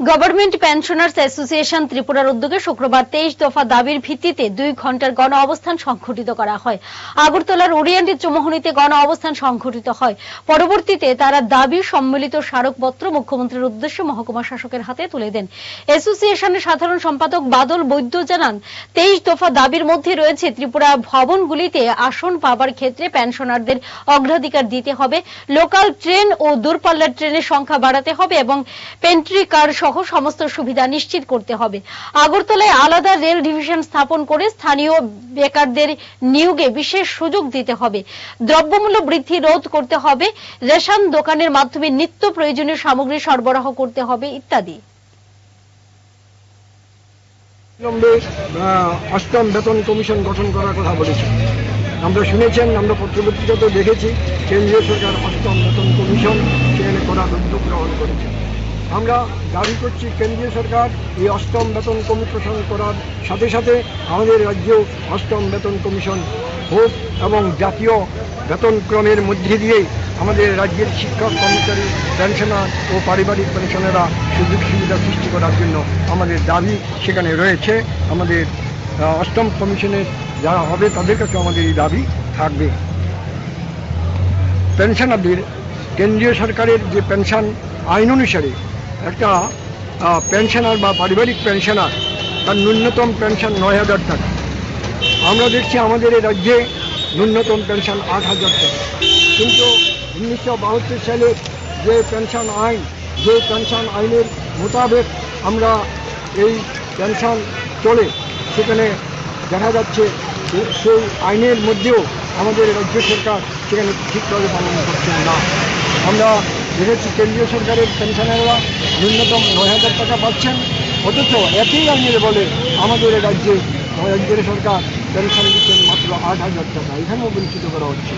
Government pensioners association ত্রিপুরার উদ্যোগে শুক্রবার 23 দফা দাবির ভিত্তিতে 2 ঘন্টার গণ অবস্থান সংঘটিত করা হয়। আগরতলার ওরিয়েন্টে চৌমুহনীতে গণ অবস্থান সংঘটিত হয়। পরবর্তীতে তারা দাবি সম্মিলিত স্মারকপত্র মুখ্যমন্ত্রীর উদ্দেশ্যে মহকুমা শাসকের হাতে তুলে দেন। অ্যাসোসিয়েশনের সাধারণ সম্পাদক বাদল বৈদ্য জানান, 23 দফা দাবির মধ্যে রয়েছে ত্রিপুরা ভবনগুলিতে আসন পাবার ক্ষেত্রে পেনশনারদের অগ্রাধিকার দিতে হবে, লোকাল ট্রেন ও দূরপাল্লার ট্রেনের সংখ্যা বাড়াতে হবে এবং পেন্ট্রি কার সহ সমস্ত সুবিধা নিশ্চিত করতে হবে। আগরতলায় আলাদা রেল ডিভিশন স্থাপন করে স্থানীয় বেকারদের নিয়োগে বিশেষ সুযোগ দিতে হবে। দ্রব্যমূল্য বৃদ্ধি রোধ করতে হবে, রেশন দোকানের মাধ্যমে নিত্য প্রয়োজনীয় সামগ্রী সরবরাহ করতে হবে ইত্যাদি। অষ্টম বেতন কমিশন গঠন করার কথা বলেছে। আমরা শুনেছেন, আমরা পত্রপত্রিকাতেও দেখেছি, কেন্দ্রীয় সরকার অষ্টম বেতন কমিশন সেখানে করার উদ্যোগ গ্রহণ করেছে। আমরা দাবি করছি কেন্দ্রীয় সরকার এই অষ্টম বেতন কমিশন করার সাথে সাথে আমাদের রাজ্যেও অষ্টম বেতন কমিশন হোক এবং জাতীয় বেতনক্রমের মধ্যে দিয়েই আমাদের রাজ্যের শিক্ষক, কর্মচারী, পেনশনার ও পারিবারিক পেনশনেরা সুযোগ সুবিধা সৃষ্টি করার জন্য আমাদের দাবি সেখানে রয়েছে। আমাদের অষ্টম কমিশনের যারা হবে তাদের কাছে আমাদের এই দাবি থাকবে। পেনশনারদের কেন্দ্রীয় সরকারের যে পেনশন আইন অনুসারে একটা পেনশনার বা পারিবারিক পেনশনার তার ন্যূনতম পেনশন 9,000 টাকা। আমরা দেখছি আমাদের এই রাজ্যে ন্যূনতম পেনশন 8,000 টাকা, কিন্তু 1972 সালের যে পেনশন আইনের মোতাবেক আমরা এই পেনশন চলে, সেখানে দেখা যাচ্ছে সেই আইনের মধ্যেও আমাদের রাজ্য সরকার সেখানে ঠিকভাবে পালন করছেন না। আমরা দেখেছি কেন্দ্রীয় সরকারের পেনশনাররা ন্যূনতম 9,000 টাকা পাচ্ছেন, অথচ একই আইনের বলে আমাদের রাজ্যের সরকার পেনশন দিচ্ছেন মাত্র 8,000 টাকা। এখানেও বঞ্চিত করা হচ্ছে।